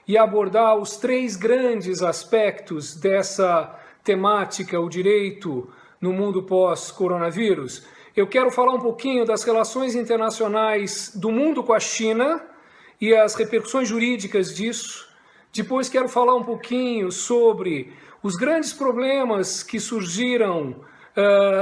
e abordar os três grandes aspectos dessa temática, o direito no mundo pós-coronavírus. Eu quero falar um pouquinho das relações internacionais do mundo com a China e as repercussões jurídicas disso. Depois quero falar um pouquinho sobre os grandes problemas que surgiram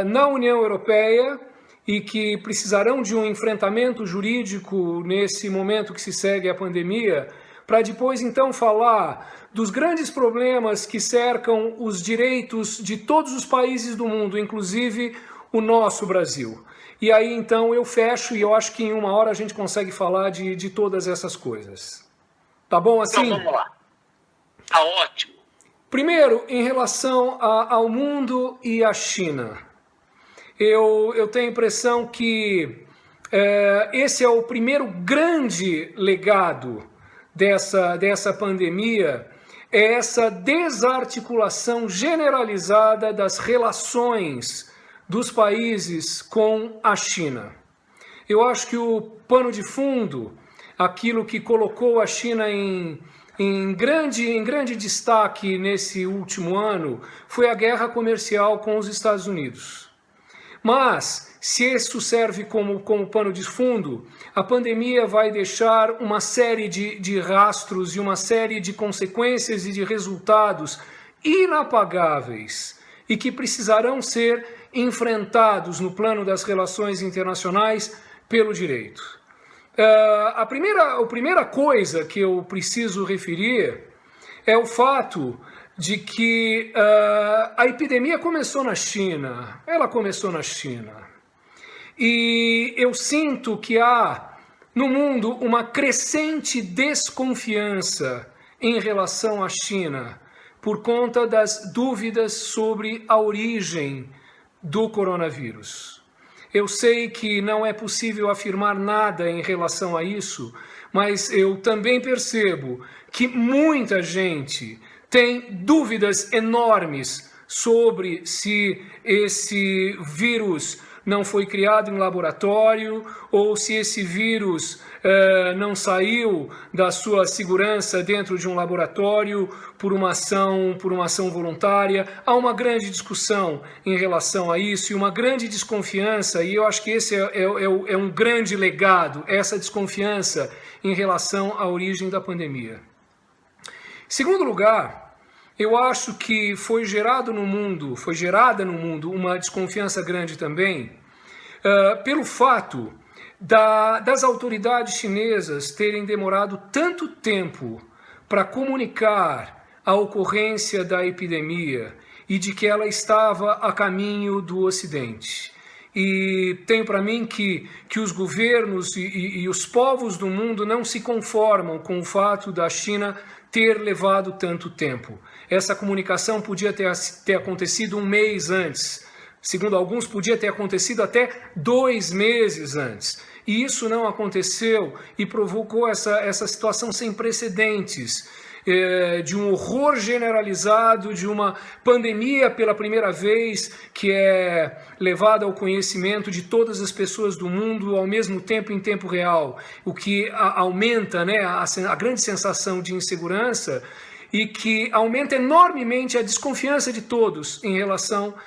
na União Europeia e que precisarão de um enfrentamento jurídico nesse momento que se segue à pandemia, para depois então falar dos grandes problemas que cercam os direitos de todos os países do mundo, inclusive o nosso Brasil. E aí então eu fecho e eu acho que em 1 hora a gente consegue falar de todas essas coisas. Tá bom assim? Então vamos lá. Tá ótimo. Primeiro, em relação ao mundo e à China. Eu tenho a impressão que esse é o primeiro grande legado dessa pandemia, é essa desarticulação generalizada das relações dos países com a China. Eu acho que o pano de fundo, aquilo que colocou a China em grande destaque nesse último ano, foi a guerra comercial com os Estados Unidos. Mas, se isso serve como pano de fundo, a pandemia vai deixar uma série de rastros e uma série de consequências e de resultados inapagáveis e que precisarão ser enfrentados no plano das relações internacionais pelo direito. A primeira coisa que eu preciso referir é o fato de que a epidemia começou na China. Ela começou na China. E eu sinto que há no mundo uma crescente desconfiança em relação à China por conta das dúvidas sobre a origem do coronavírus. Eu sei que não é possível afirmar nada em relação a isso, mas eu também percebo que muita gente tem dúvidas enormes sobre se esse vírus não foi criado em laboratório ou se esse vírus não saiu da sua segurança dentro de um laboratório por uma ação voluntária. Há uma grande discussão em relação a isso e uma grande desconfiança, e eu acho que esse é um grande legado, essa desconfiança em relação à origem da pandemia. Em segundo lugar, eu acho que foi gerada no mundo uma desconfiança grande também pelo fato das autoridades chinesas terem demorado tanto tempo para comunicar a ocorrência da epidemia e de que ela estava a caminho do Ocidente. E tenho para mim que os governos e os povos do mundo não se conformam com o fato da China ter levado tanto tempo. Essa comunicação podia ter acontecido 1 mês antes. Segundo alguns, podia ter acontecido até 2 meses antes. E isso não aconteceu e provocou essa situação sem precedentes, de um horror generalizado, de uma pandemia pela primeira vez que é levada ao conhecimento de todas as pessoas do mundo ao mesmo tempo, em tempo real, o que aumenta, né, a grande sensação de insegurança e que aumenta enormemente a desconfiança de todos em relação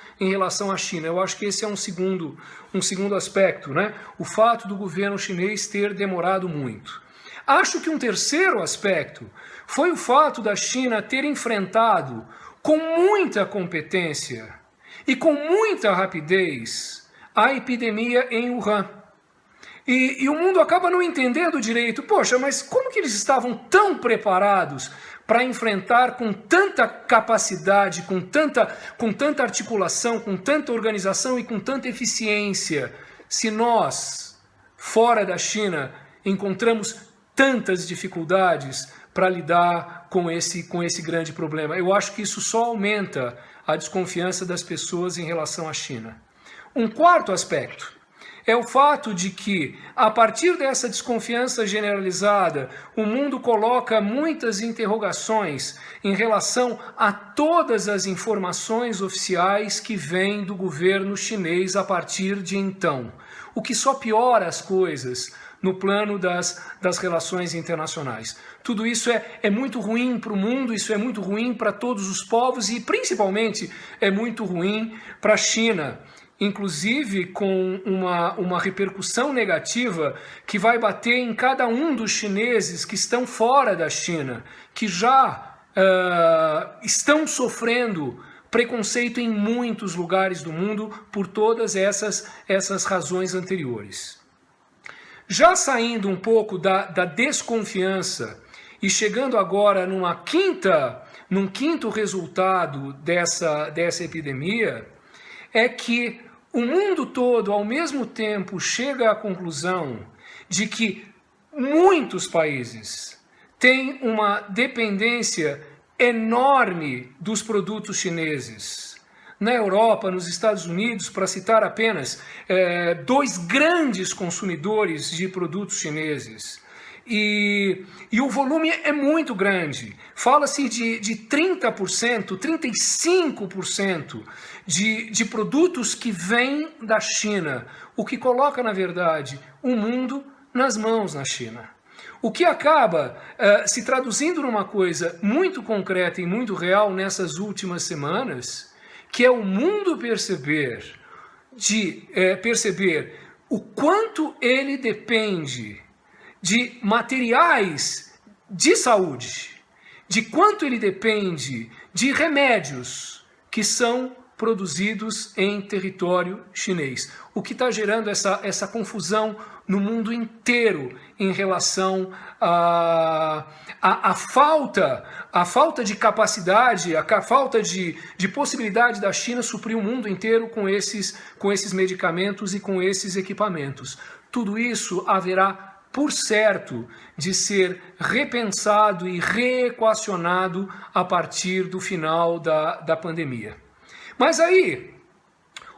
à China. Eu acho que esse é um segundo aspecto, né? O fato do governo chinês ter demorado muito. Acho que um terceiro aspecto foi o fato da China ter enfrentado com muita competência e com muita rapidez a epidemia em Wuhan. E o mundo acaba não entendendo direito. Poxa, mas como que eles estavam tão preparados para enfrentar com tanta capacidade, com tanta articulação, com tanta organização e com tanta eficiência, se nós, fora da China, encontramos tantas dificuldades para lidar com esse grande problema? Eu acho que isso só aumenta a desconfiança das pessoas em relação à China. Um quarto aspecto é o fato de que, a partir dessa desconfiança generalizada, o mundo coloca muitas interrogações em relação a todas as informações oficiais que vêm do governo chinês a partir de então, o que só piora as coisas no plano das relações internacionais. Tudo isso é muito ruim para o mundo, isso é muito ruim para todos os povos e, principalmente, é muito ruim para a China, inclusive com uma repercussão negativa que vai bater em cada um dos chineses que estão fora da China, que já estão sofrendo preconceito em muitos lugares do mundo por todas essas razões anteriores. Já saindo um pouco da desconfiança e chegando agora num quinto resultado dessa epidemia, é que o mundo todo, ao mesmo tempo, chega à conclusão de que muitos países têm uma dependência enorme dos produtos chineses. Na Europa, nos Estados Unidos, para citar apenas dois grandes consumidores de produtos chineses. E o volume é muito grande. Fala-se de 30%, 35% de produtos que vêm da China, o que coloca, na verdade, o mundo nas mãos na China. O que acaba se traduzindo numa coisa muito concreta e muito real nessas últimas semanas, que é o mundo perceber o quanto ele depende de materiais de saúde, de quanto ele depende de remédios que são produzidos em território chinês. O que está gerando essa confusão no mundo inteiro em relação à falta de capacidade, a falta de possibilidade da China suprir o mundo inteiro com esses medicamentos e com esses equipamentos. Tudo isso haverá, por certo, de ser repensado e reequacionado a partir do final da pandemia. Mas aí,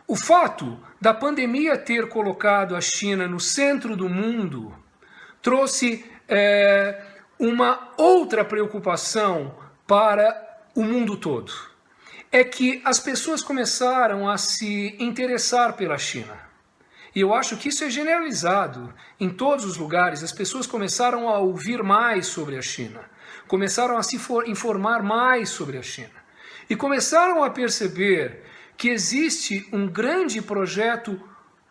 o fato da pandemia ter colocado a China no centro do mundo trouxe uma outra preocupação para o mundo todo. É que as pessoas começaram a se interessar pela China. E eu acho que isso é generalizado em todos os lugares. As pessoas começaram a ouvir mais sobre a China, começaram a se informar mais sobre a China. E começaram a perceber que existe um grande projeto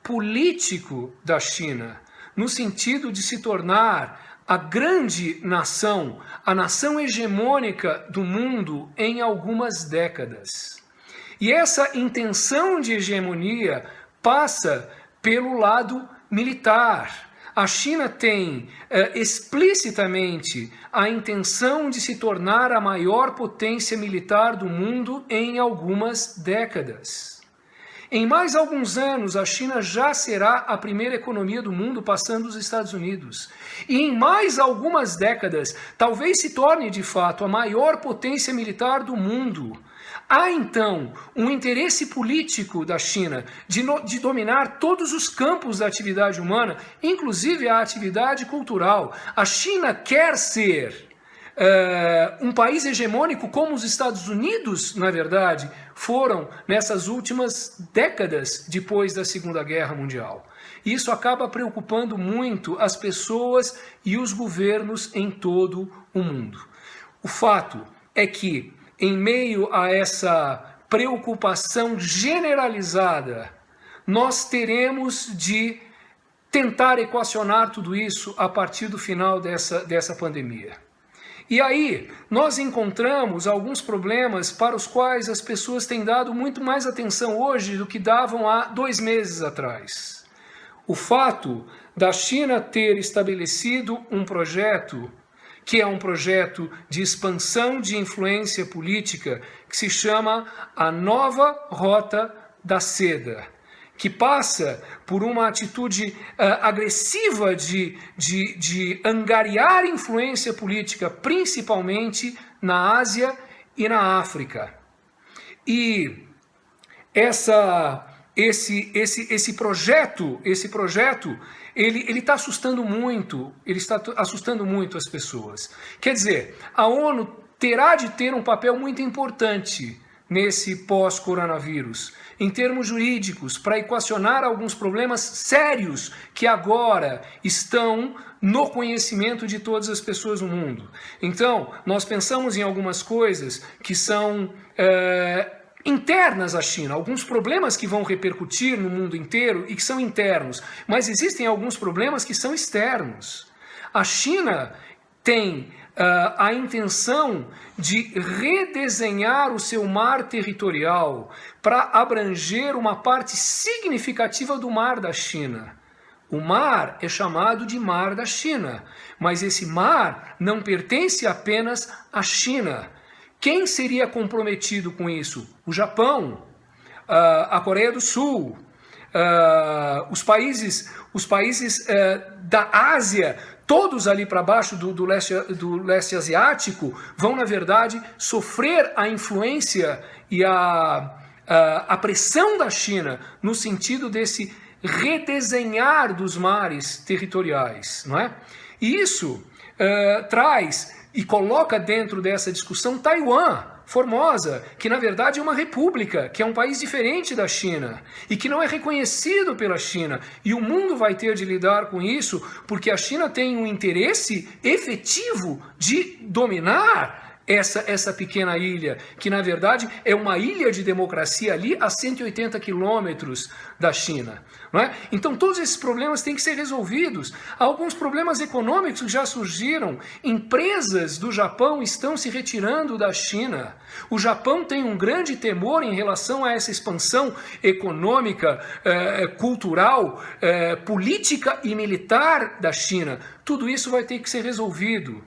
político da China, no sentido de se tornar a grande nação, a nação hegemônica do mundo em algumas décadas. E essa intenção de hegemonia passa pelo lado militar. A China tem explicitamente a intenção de se tornar a maior potência militar do mundo em algumas décadas. Em mais alguns anos, a China já será a primeira economia do mundo, passando os Estados Unidos. E em mais algumas décadas, talvez se torne de fato a maior potência militar do mundo. Há, então, um interesse político da China de dominar todos os campos da atividade humana, inclusive a atividade cultural. A China quer ser um país hegemônico como os Estados Unidos, na verdade, foram nessas últimas décadas depois da Segunda Guerra Mundial. E isso acaba preocupando muito as pessoas e os governos em todo o mundo. O fato é que, em meio a essa preocupação generalizada, nós teremos de tentar equacionar tudo isso a partir do final dessa pandemia. E aí, nós encontramos alguns problemas para os quais as pessoas têm dado muito mais atenção hoje do que davam há 2 meses atrás. O fato da China ter estabelecido um projeto que é um projeto de expansão de influência política que se chama a Nova Rota da Seda, que passa por uma atitude agressiva de angariar influência política, principalmente na Ásia e na África. E esse projeto, ele está assustando muito as pessoas. Quer dizer, a ONU terá de ter um papel muito importante nesse pós-coronavírus, em termos jurídicos, para equacionar alguns problemas sérios que agora estão no conhecimento de todas as pessoas no mundo. Então, nós pensamos em algumas coisas que são internas à China, alguns problemas que vão repercutir no mundo inteiro e que são internos, mas existem alguns problemas que são externos. A China tem a intenção de redesenhar o seu mar territorial para abranger uma parte significativa do mar da China. O mar é chamado de Mar da China, mas esse mar não pertence apenas à China. Quem seria comprometido com isso? O Japão, a Coreia do Sul, os países da Ásia, todos ali para baixo do leste asiático, vão, na verdade, sofrer a influência e a pressão da China no sentido desse redesenhar dos mares territoriais, não é? E isso traz e coloca dentro dessa discussão Taiwan, Formosa, que na verdade é uma república, que é um país diferente da China e que não é reconhecido pela China. E o mundo vai ter de lidar com isso porque a China tem um interesse efetivo de dominar essa pequena ilha, que na verdade é uma ilha de democracia ali a 180 quilômetros da China. Não é? Então todos esses problemas têm que ser resolvidos. Alguns problemas econômicos já surgiram. Empresas do Japão estão se retirando da China. O Japão tem um grande temor em relação a essa expansão econômica, cultural, política e militar da China. Tudo isso vai ter que ser resolvido.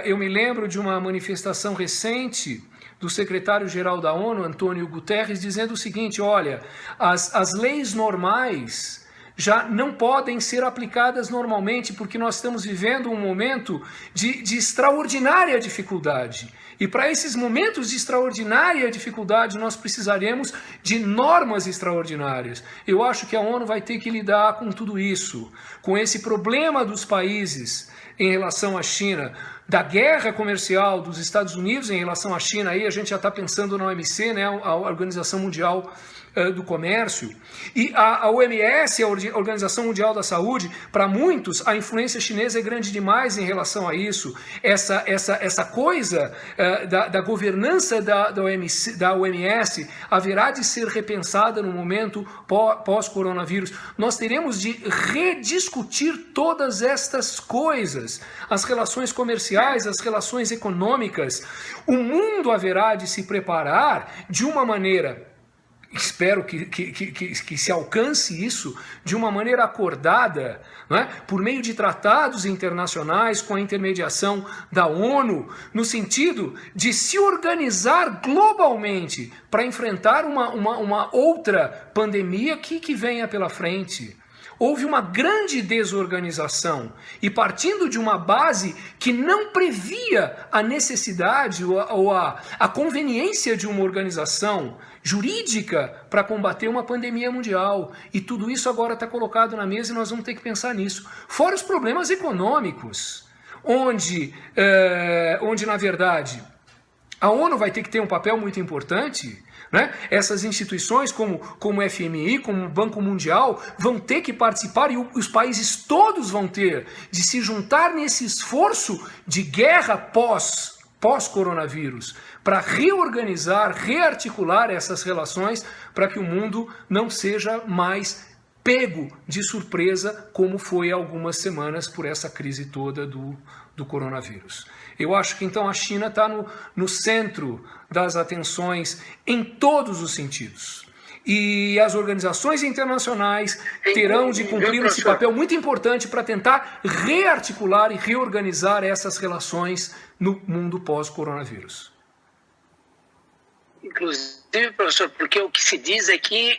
Eu me lembro de uma manifestação recente do secretário-geral da ONU, Antônio Guterres, dizendo o seguinte: olha, as leis normais já não podem ser aplicadas normalmente porque nós estamos vivendo um momento de extraordinária dificuldade. E para esses momentos de extraordinária dificuldade nós precisaremos de normas extraordinárias. Eu acho que a ONU vai ter que lidar com tudo isso, com esse problema dos países em relação à China, da guerra comercial dos Estados Unidos em relação à China. Aí a gente já está pensando na OMC, né, a Organização Mundial do Comércio, e a OMS, a Organização Mundial da Saúde. Para muitos a influência chinesa é grande demais em relação a isso. Essa coisa da governança da OMS haverá de ser repensada no momento pós-coronavírus. Nós teremos de rediscutir todas estas coisas, as relações comerciais, as relações econômicas. O mundo haverá de se preparar de uma maneira, espero que se alcance isso de uma maneira acordada, não é? Por meio de tratados internacionais, com a intermediação da ONU, no sentido de se organizar globalmente para enfrentar uma outra pandemia que venha pela frente. Houve uma grande desorganização e, partindo de uma base que não previa a necessidade ou a conveniência de uma organização jurídica para combater uma pandemia mundial. E tudo isso agora está colocado na mesa e nós vamos ter que pensar nisso. Fora os problemas econômicos, onde na verdade, a ONU vai ter que ter um papel muito importante, né? Essas instituições como o FMI, como o Banco Mundial, vão ter que participar, e os países todos vão ter de se juntar nesse esforço de guerra pós-coronavírus, para reorganizar, rearticular essas relações, para que o mundo não seja mais pego de surpresa, como foi há algumas semanas por essa crise toda do coronavírus. Eu acho que então a China está no centro das atenções em todos os sentidos. E as organizações internacionais terão de cumprir esse papel muito importante para tentar rearticular e reorganizar essas relações no mundo pós-coronavírus. Inclusive, professor, porque o que se diz é que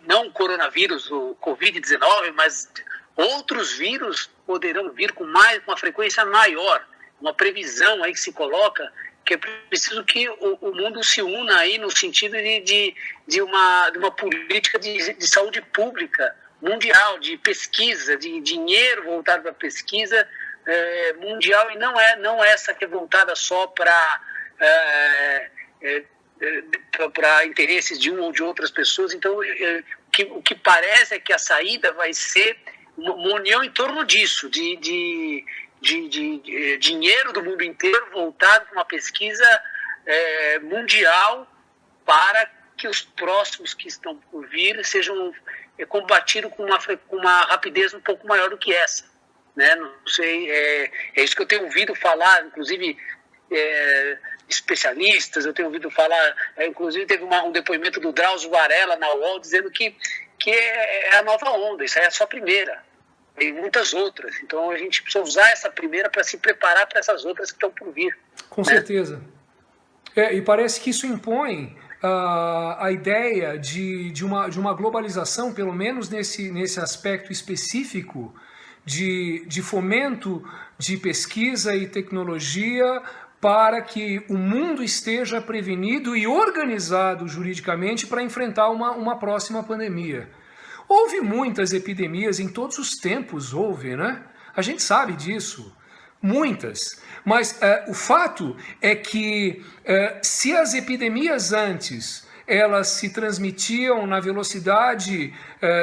não o coronavírus, o Covid-19, mas outros vírus poderão vir com uma frequência maior. Uma previsão aí que se coloca que é preciso que o mundo se una aí no sentido de uma política de saúde pública mundial, de pesquisa, de dinheiro voltado para a pesquisa mundial, e não é essa que é voltada só para para interesses de um ou de outras pessoas. Então, o que parece é que a saída vai ser uma união em torno disso, de dinheiro do mundo inteiro voltado para uma pesquisa mundial para que os próximos que estão por vir sejam combatidos com uma rapidez um pouco maior do que essa. Né? Não sei, é isso que eu tenho ouvido falar, inclusive especialistas, eu tenho ouvido falar, inclusive teve um depoimento do Drauzio Varela na UOL dizendo que é a nova onda, isso aí é só a primeira, tem muitas outras, então a gente precisa usar essa primeira para se preparar para essas outras que estão por vir. Com certeza. E parece que isso impõe a ideia de uma globalização, pelo menos nesse aspecto específico, de fomento de pesquisa e tecnologia para que o mundo esteja prevenido e organizado juridicamente para enfrentar uma próxima pandemia. Houve muitas epidemias em todos os tempos, né? A gente sabe disso, muitas. Mas o fato é que se as epidemias antes elas se transmitiam na velocidade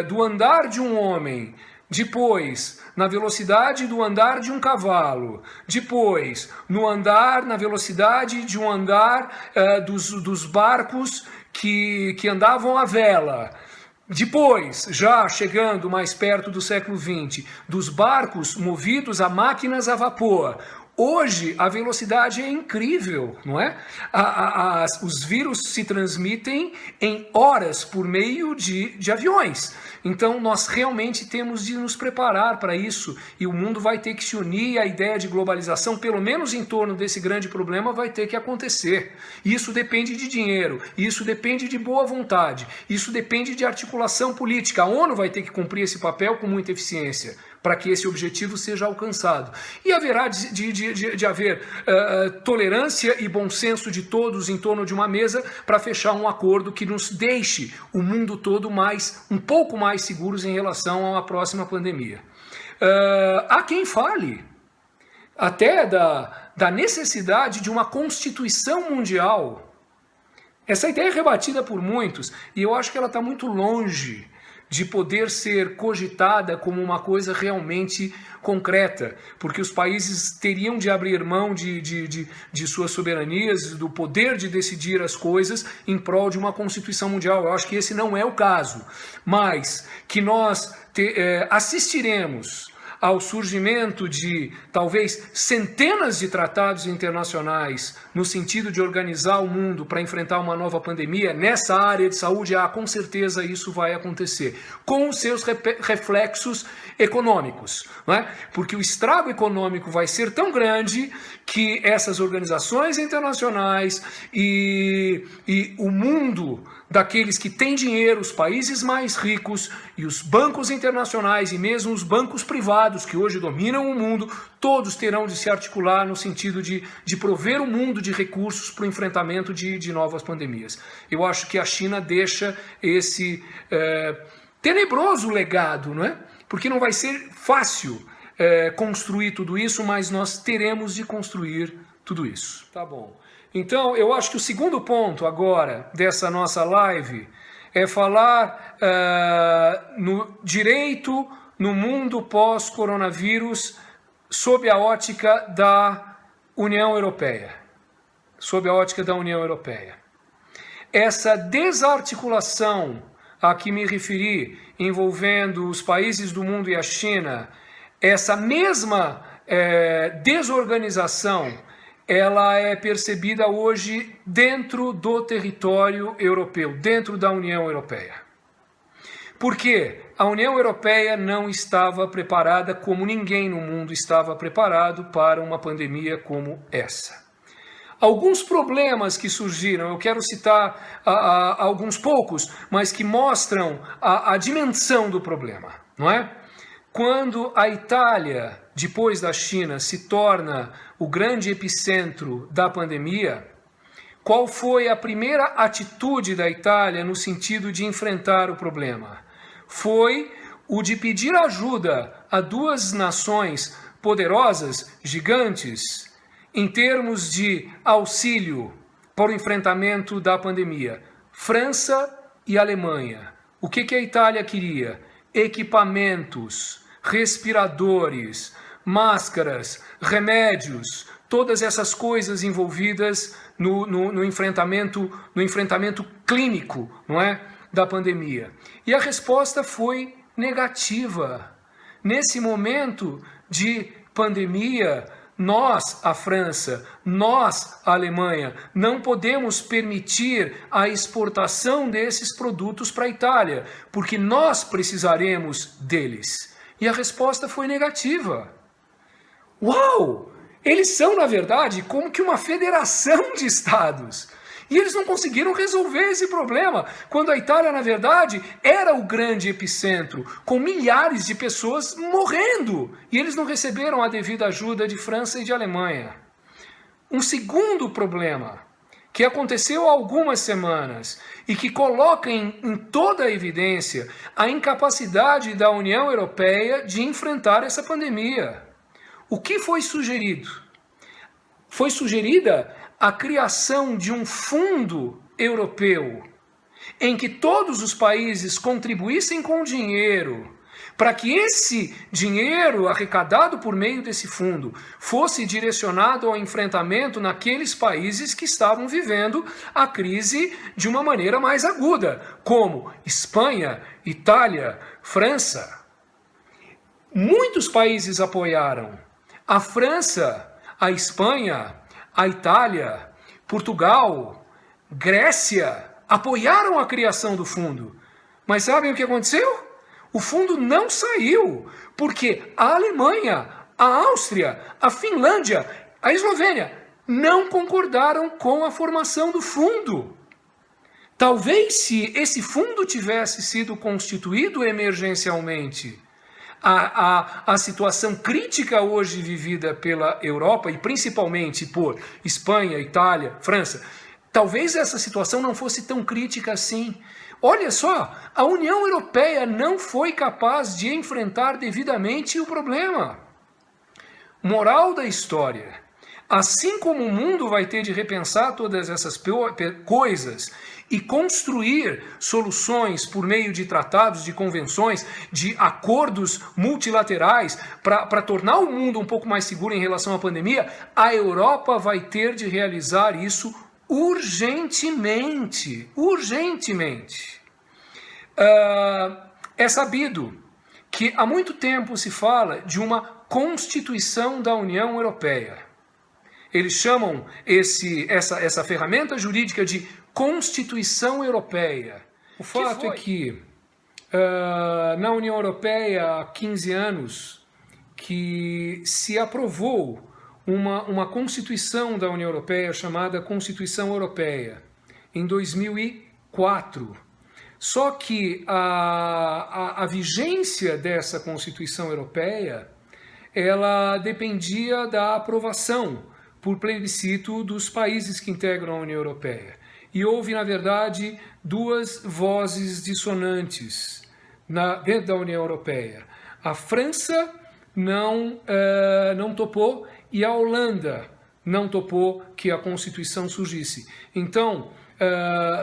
do andar de um homem, depois na velocidade do andar de um cavalo, depois na velocidade de um andar dos barcos que andavam à vela, depois, já chegando mais perto do século XX, dos barcos movidos a máquinas a vapor. Hoje, a velocidade é incrível, não é? Os vírus se transmitem em horas por meio de aviões. Então, nós realmente temos de nos preparar para isso e o mundo vai ter que se unir e a ideia de globalização, pelo menos em torno desse grande problema, vai ter que acontecer. Isso depende de dinheiro, isso depende de boa vontade, isso depende de articulação política. A ONU vai ter que cumprir esse papel com muita eficiência para que esse objetivo seja alcançado. E haverá de haver tolerância e bom senso de todos em torno de uma mesa para fechar um acordo que nos deixe o mundo todo um pouco mais seguros em relação a uma próxima pandemia. Há quem fale até da necessidade de uma constituição mundial. Essa ideia é rebatida por muitos e eu acho que ela está muito longe de poder ser cogitada como uma coisa realmente concreta, porque os países teriam de abrir mão de suas soberanias, do poder de decidir as coisas em prol de uma Constituição Mundial. Eu acho que esse não é o caso, mas que nós assistiremos ao surgimento de talvez centenas de tratados internacionais no sentido de organizar o mundo para enfrentar uma nova pandemia, nessa área de saúde, com certeza isso vai acontecer, com os seus reflexos econômicos, não é? Porque o estrago econômico vai ser tão grande que essas organizações internacionais e o mundo daqueles que têm dinheiro, os países mais ricos e os bancos internacionais e mesmo os bancos privados que hoje dominam o mundo, todos terão de se articular no sentido de prover o mundo de recursos para o enfrentamento de novas pandemias. Eu acho que a China deixa esse tenebroso legado, não é? Porque não vai ser fácil construir tudo isso, mas nós teremos de construir tudo isso. Tá bom. Então, eu acho que o segundo ponto agora dessa nossa live é falar no direito no mundo pós-coronavírus sob a ótica da União Europeia. Sob a ótica da União Europeia. Essa desarticulação a que me referi, envolvendo os países do mundo e a China, essa mesma desorganização, ela é percebida hoje dentro do território europeu, dentro da União Europeia. Por quê? A União Europeia não estava preparada, como ninguém no mundo estava preparado, para uma pandemia como essa. Alguns problemas que surgiram, eu quero citar alguns poucos, mas que mostram a dimensão do problema, não é? Quando a Itália, depois da China, se torna o grande epicentro da pandemia, qual foi a primeira atitude da Itália no sentido de enfrentar o problema? Foi o de pedir ajuda a duas nações poderosas, gigantes, em termos de auxílio para o enfrentamento da pandemia? França e Alemanha. O que a Itália queria? Equipamentos, respiradores, máscaras, remédios, todas essas coisas envolvidas no enfrentamento clínico, não é, da pandemia. E a resposta foi negativa. Nesse momento de pandemia, nós, a França, nós, a Alemanha, não podemos permitir a exportação desses produtos para a Itália, porque nós precisaremos deles. E a resposta foi negativa. Uau! Eles são, na verdade, como que uma federação de estados. E eles não conseguiram resolver esse problema, quando a Itália, na verdade, era o grande epicentro, com milhares de pessoas morrendo. E eles não receberam a devida ajuda de França e de Alemanha. Um segundo problema, que aconteceu há algumas semanas e que coloca em toda a evidência a incapacidade da União Europeia de enfrentar essa pandemia. O que foi sugerido? Foi sugerida a criação de um fundo europeu em que todos os países contribuíssem com dinheiro para que esse dinheiro arrecadado por meio desse fundo fosse direcionado ao enfrentamento naqueles países que estavam vivendo a crise de uma maneira mais aguda, como Espanha, Itália, França. Muitos países apoiaram. A França, a Espanha, a Itália, Portugal, Grécia apoiaram a criação do fundo. Mas sabem o que aconteceu? O fundo não saiu, porque a Alemanha, a Áustria, a Finlândia, a Eslovênia não concordaram com a formação do fundo. Talvez se esse fundo tivesse sido constituído emergencialmente, a situação crítica hoje vivida pela Europa, e principalmente por Espanha, Itália, França, talvez essa situação não fosse tão crítica assim. Olha só, a União Europeia não foi capaz de enfrentar devidamente o problema. Moral da história: assim como o mundo vai ter de repensar todas essas coisas e construir soluções por meio de tratados, de convenções, de acordos multilaterais para tornar o mundo um pouco mais seguro em relação à pandemia, a Europa vai ter de realizar isso urgentemente. Urgentemente. É sabido que há muito tempo se fala de uma Constituição da União Europeia. Eles chamam essa ferramenta jurídica de Constituição Europeia. O fato é que na União Europeia há 15 anos que se aprovou uma Constituição da União Europeia chamada Constituição Europeia, em 2004. Só que a vigência dessa Constituição Europeia, ela dependia da aprovação por plebiscito dos países que integram a União Europeia. E houve, na verdade, duas vozes dissonantes dentro da União Europeia. A França não topou e a Holanda não topou que a Constituição surgisse. Então,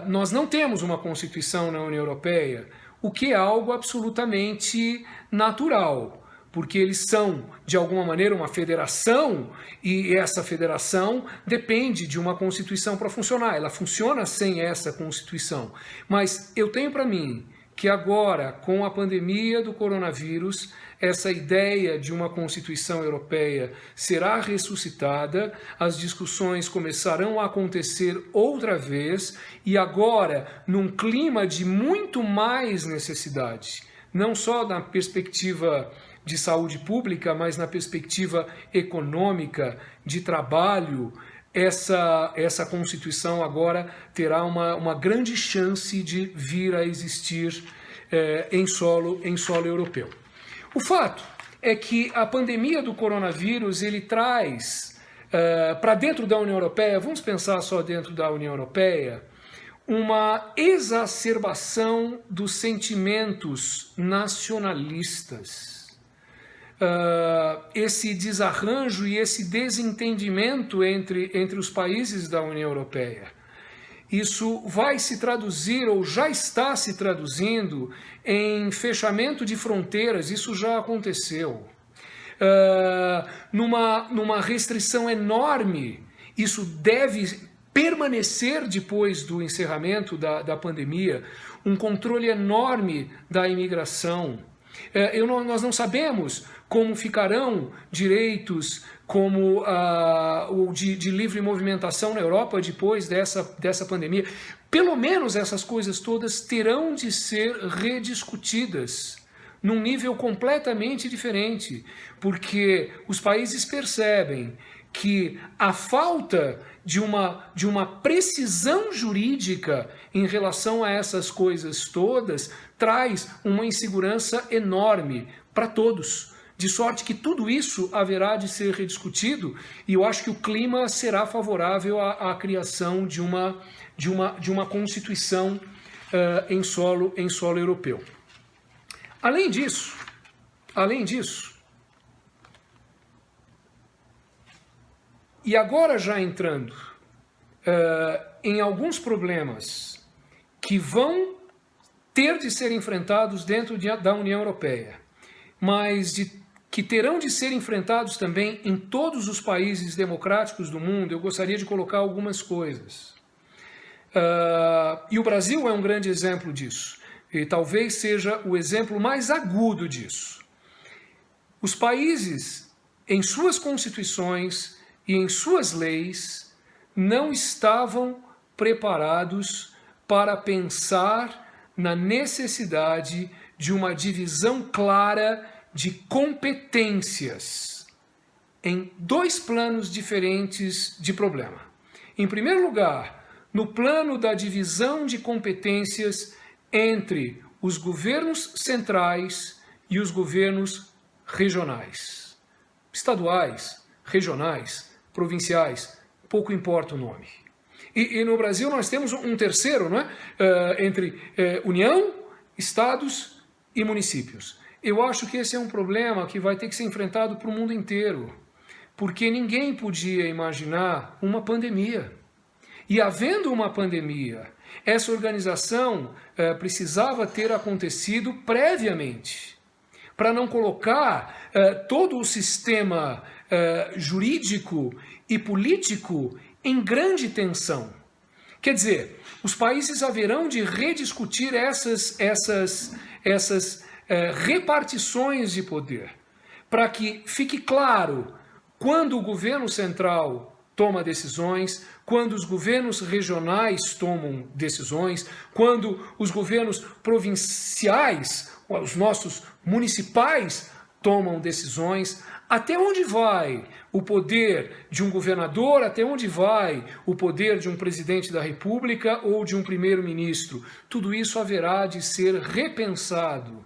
nós não temos uma Constituição na União Europeia, o que é algo absolutamente natural, porque eles são, de alguma maneira, uma federação, e essa federação depende de uma Constituição para funcionar. Ela funciona sem essa Constituição. Mas eu tenho para mim que agora, com a pandemia do coronavírus, essa ideia de uma Constituição Europeia será ressuscitada, as discussões começarão a acontecer outra vez, e agora num clima de muito mais necessidade, não só na perspectiva de saúde pública, mas na perspectiva econômica, de trabalho. Essa Constituição agora terá uma grande chance de vir a existir em solo europeu. O fato é que a pandemia do coronavírus ele traz para dentro da União Europeia, vamos pensar só dentro da União Europeia, uma exacerbação dos sentimentos nacionalistas. esse desarranjo e esse desentendimento entre os países da União Europeia. Isso vai se traduzir, ou já está se traduzindo, em fechamento de fronteiras. Isso já aconteceu. Numa restrição enorme. Isso deve permanecer depois do encerramento da pandemia. Um controle enorme da imigração. Nós não sabemos como ficarão direitos como o de livre movimentação na Europa depois dessa pandemia. Pelo menos essas coisas todas terão de ser rediscutidas num nível completamente diferente, porque os países percebem que a falta de uma precisão jurídica em relação a essas coisas todas traz uma insegurança enorme para todos. De sorte que tudo isso haverá de ser rediscutido, e eu acho que o clima será favorável à criação de uma Constituição em solo europeu. Além disso, e agora já entrando em alguns problemas que vão ter de ser enfrentados dentro da União Europeia, mas que terão de ser enfrentados também em todos os países democráticos do mundo, eu gostaria de colocar algumas coisas. E o Brasil é um grande exemplo disso, e talvez seja o exemplo mais agudo disso. Os países, em suas constituições e em suas leis, não estavam preparados para pensar na necessidade de uma divisão clara de competências em dois planos diferentes de problema. Em primeiro lugar, no plano da divisão de competências entre os governos centrais e os governos regionais. Estaduais, regionais, provinciais, pouco importa o nome. E no Brasil nós temos um terceiro, não é? Entre União, Estados e municípios. Eu acho que esse é um problema que vai ter que ser enfrentado para o mundo inteiro, porque ninguém podia imaginar uma pandemia. E havendo uma pandemia, essa organização precisava ter acontecido previamente, para não colocar todo o sistema jurídico e político em grande tensão. Quer dizer, os países haverão de rediscutir essas repartições de poder, para que fique claro quando o governo central toma decisões, quando os governos regionais tomam decisões, quando os governos provinciais, os nossos municipais, tomam decisões, até onde vai o poder de um governador, até onde vai o poder de um presidente da República ou de um primeiro-ministro. Tudo isso haverá de ser repensado.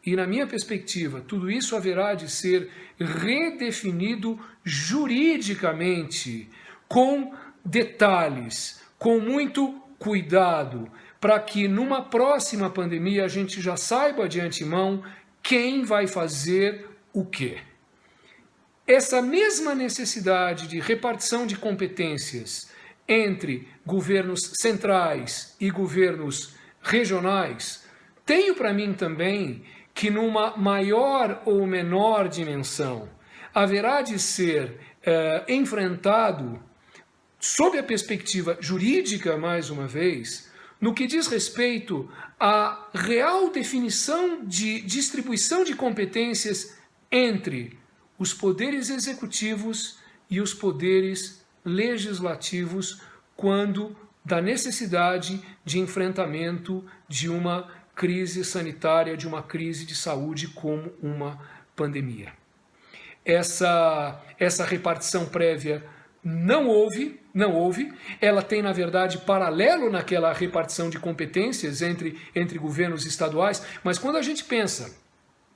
E, na minha perspectiva, tudo isso haverá de ser redefinido juridicamente, com detalhes, com muito cuidado, para que numa próxima pandemia a gente já saiba de antemão quem vai fazer o quê. Essa mesma necessidade de repartição de competências entre governos centrais e governos regionais, tenho para mim também que numa maior ou menor dimensão haverá de ser enfrentado sob a perspectiva jurídica, mais uma vez, no que diz respeito à real definição de distribuição de competências entre os poderes executivos e os poderes legislativos, quando da necessidade de enfrentamento de uma crise sanitária, de uma crise de saúde como uma pandemia. Essa repartição prévia não houve, ela tem, na verdade, paralelo naquela repartição de competências entre governos estaduais, mas quando a gente pensa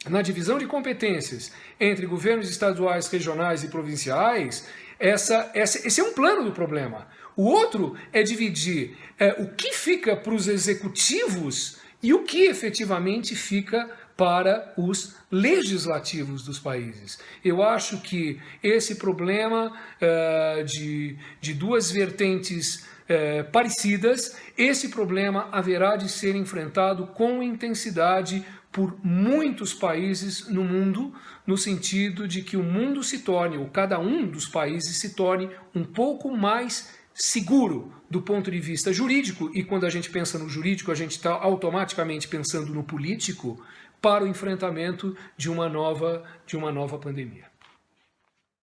na divisão de competências entre governos estaduais, regionais e provinciais, esse é um plano do problema. O outro é dividir o que fica para os executivos e o que efetivamente fica para os legislativos dos países. Eu acho que esse problema de duas vertentes parecidas, esse problema haverá de ser enfrentado com intensidade por muitos países no mundo, no sentido de que o mundo se torne, ou cada um dos países se torne um pouco mais seguro do ponto de vista jurídico, e quando a gente pensa no jurídico, a gente está automaticamente pensando no político, para o enfrentamento de uma nova pandemia.